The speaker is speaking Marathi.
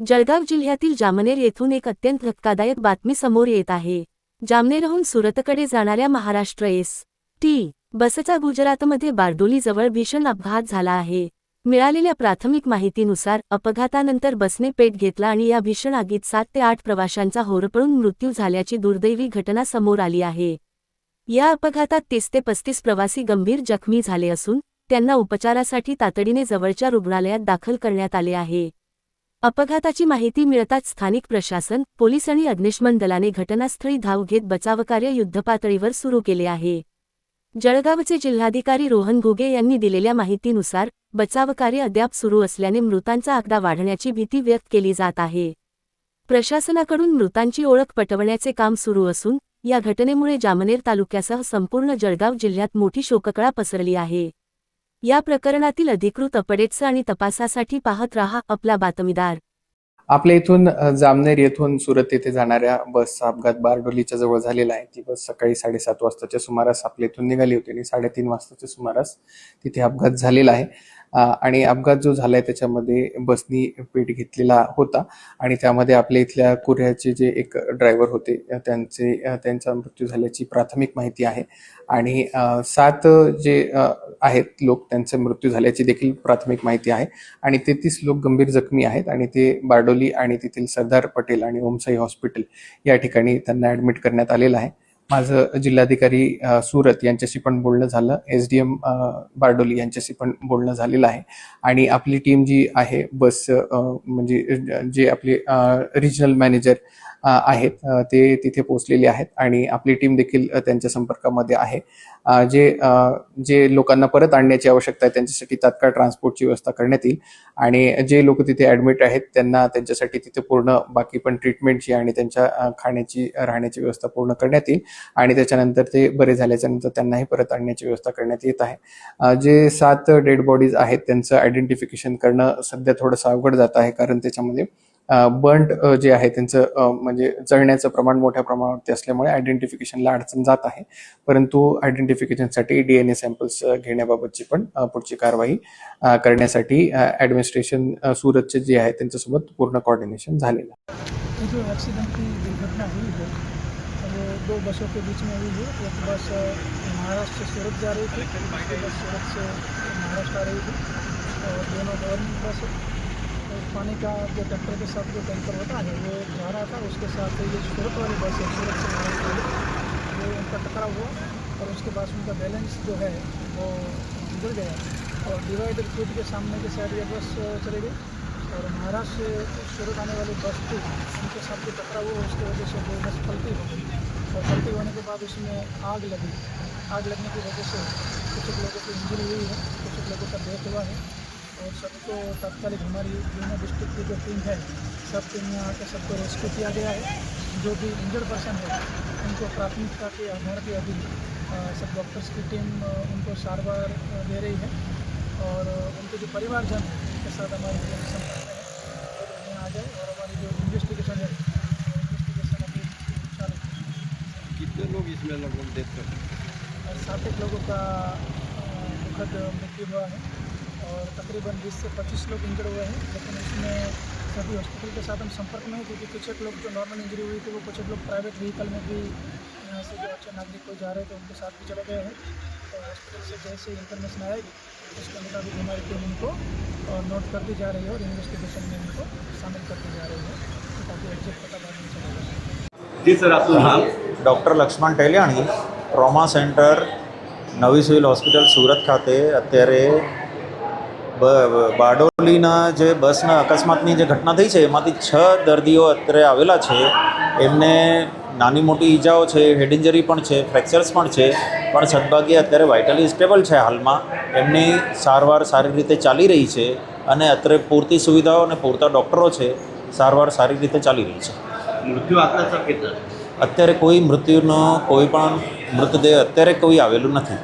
जळगाव जिल्ह्यातील जामनेर येथून एक अत्यंत धक्कादायक बातमी समोर येत आहे। जामनेरहून सुरतकडे जाणाऱ्या महाराष्ट्र एस.टी. बसचा गुजरातमध्ये बारडोलीजवळ भीषण अपघात झाला आहे। मिळालेल्या प्राथमिक माहितीनुसार अपघातानंतर बसने पेट घेतला आणि या भीषण आगीत 7 ते 8 प्रवाशांचा होरपळून मृत्यू झाल्याची दुर्दैवी घटना समोर आली आहे। या अपघातात 30 ते 35 प्रवासी गंभीर जखमी झाले असून त्यांना उपचारासाठी तातडीने जवळच्या रुग्णालयात दाखल करण्यात आले आहे। अपघाताची माहिती मिळताच स्थानिक प्रशासन, पोलीस आणि अग्निशमन दलाने घटनास्थळी धाव घेत बचावकार्य युद्धपातळीवर सुरू केले आहे। जळगावचे जिल्हाधिकारी रोहन घुगे यांनी दिलेल्या माहितीनुसार बचावकार्य अद्याप सुरू असल्याने मृतांचा आकडा वाढण्याची भीती व्यक्त केली जात आहे। प्रशासनाकडून मृतांची ओळख पटवण्याचे काम सुरू असून या घटनेमुळे जामनेर तालुक्यासह संपूर्ण जळगाव जिल्ह्यात मोठी शोककळा पसरली आहे। या प्रकरणातील अधिकृत अपडेट्स आणि तपासासाठी पाहत रहा आपला बातमीदार। आपल्या इथून जामनेर येथून सुरत येथे जाणाऱ्या बसचा अपघात बारडोलीच्या जवळ झालेला आहे। ती बस सकाळी 7:30 वाजताच्या सुमारास आपल्या इथून निघाली होती आणि 3:30 वाजताच्या सुमारास तिथे अपघात झालेला आहे। आणि अपघात जो झालाय त्याच्यामध्ये बसनी पेट घेतलेला होता आणि त्यामध्ये आपल्या इथल्या कुऱ्ह्याचे जे एक ड्रायव्हर होते त्यांचा मृत्यू झाल्याची प्राथमिक माहिती आहे आणि 7 जे आहेत लोक त्यांचा मृत्यू झाल्याची देखील प्राथमिक माहिती आहे आणि 33 लोक गंभीर जखमी आहेत आणि ते बारडोली आणि तेथील सरदार पटेल आणि ओमसाई हॉस्पिटल या ठिकाणी त्यांना ऍडमिट करण्यात आलेलं आहे। माझं जिल्हाधिकारी सुरत यांच्याशी पण बोलणं झालं, एसडीएम बारडोली यांच्याशी पण बोलणं झालेलं आहे आणि आपली टीम जी आहे बस म्हणजे जे आपले रिजनल मॅनेजर आहेत ते तिथे पोहोचलेले आहेत आणि आपली टीम देखील त्यांच्या संपर्कामध्ये आहे। जे लोकांना परत आणण्याची आवश्यकता आहे त्यांच्यासाठी तात्काळ ट्रान्सपोर्टची व्यवस्था करण्यात येईल आणि जे लोक तिथे ऍडमिट आहेत त्यांना त्यांच्यासाठी तिथे पूर्ण बाकी पण ट्रीटमेंटची आणि त्यांच्या खाण्याची राहण्याची व्यवस्था पूर्ण करण्यात येईल आणि त्याच्यानंतर ते बरे झाल्याच्या नंतर त्यांनाही परत आणण्याची व्यवस्था करण्यात येत आहे। जे 7 डेड बॉडीज आहेत त्यांचं आयडेंटिफिकेशन करणं सध्या थोडंसं अवघड जात आहे कारण त्याच्यामध्ये बर्न्ड जे आहे त्यांचं म्हणजे जळण्याचं प्रमाण मोठ्या प्रमाणावरती असल्यामुळे आयडेंटिफिकेशनला अडचण जात आहे, परंतु आयडेंटिफिकेशनसाठी DNA सॅम्पल्स घेण्याबाबतची पण पुढची कारवाई करण्यासाठी ऍडमिनिस्ट्रेशन सुरतचे जे आहे त्यांच्यासोबत पूर्ण कोऑर्डिनेशन झालेलं आहे। जो एक्सीडेंट की दुर्घटना हुई है वो 2 बसों के बीच में हुई है। एक बस महाराष्ट्र से सूरत जा रही थी, दूसरी बस सूरत से महाराष्ट्र आ रही थी और दोनों गवर्नमेंट बस पानी का जो ट्रैक्टर के साथ जो टैंकर होता है वो जा रहा था, उसके साथ ये सूरत वाली बस है सूरत से महाराष्ट्र वाली वो उनका टकराव हुआ और उसके बाद उनका बैलेंस जो है वो बिगड़ गया और डिवाइडर टूट के सामने की साइड ये बस चली गई और महाराष्ट्र से सूरत आने वाली बस थी उनके साथ जो टकराव हुआ उसकी वजह से वो बस पलटी हो गई और पलटी होने के बाद उसमें आग लगी। आग लगने की वजह से कुछ लोगों को इंजरी हुई है, कुछ लोगों का डेथ हुआ है और सबको तात्कालिक हमारी यूना डिस्ट्रिक्ट की जो टीम है सब टीम में आकर सबको रेस्क्यू किया गया है। जो भी इंजर्ड पर्सन है उनको प्राथमिकता के आधार पर अभी सब डॉक्टर्स की टीम उनको सारवार दे रही है और उनके जो परिवारजन है उनके साथ हमारी टीम संपर्क में है और यहाँ आ जाए और हमारी जो इन्वेस्टिगेशन है इन्वेस्टिगेशन अभी चालू है। कितने लोग इसमें लगभग डेथ कर 7 लोगों का दुखद मृत्यु हुआ है और तकरीबन 20 से 25 लोग इंजर्ड हुए हैं, लेकिन उसमें सभी हॉस्पिटल के साथ हम संपर्क में हैं क्योंकि कुछ एक लोग जो नॉर्मल इंजरी हुई थी वो कुछ एक लोग प्राइवेट व्हीकल में भी यहाँ से जो अच्छे नागरिक कोई जा रहे थे उनके साथ भी चले गए हैं। तो हॉस्पिटल से जैसे इंफॉर्मेशन आएगी उसके मुताबिक हमारी टीम इनको नोट करती जा रही है और इन्वेस्टिगेशन में इनको शामिल करती जा रही है ताकि एग्जैक्ट पता बाद में चलेगा। जी सर, आपका नाम? डॉक्टर लक्ष्मण ટેલિયાણી, ટ્રોમા સેન્ટર નવી સિવિલ હોસ્પિટલ સુરત ખાતે અત્યારે બારડોલીના જે બસના અકસ્માતની જે ઘટના થઈ છે એમાંથી 6 દર્દીઓ અત્યારે આવેલા છે। એમને નાની મોટી ઈજાઓ છે, હેડ ઇન્જરી પણ છે, ફ્રેક્ચર્સ પણ છે, પણ સદભાગ્યે અત્યારે વાઇટલી સ્ટેબલ છે। હાલમાં એમની સારવાર સારી રીતે ચાલી રહી છે અને અત્યારે પૂરતી સુવિધાઓ અને પૂરતા ડૉક્ટરો છે, સારવાર સારી રીતે ચાલી રહી છે। મૃત્યુ આંકડા સર કેટલા? અત્યારે કોઈ મૃત્યુનો કોઈ પણ મૃતદેહ અત્યારે કોઈ આવેલું નથી।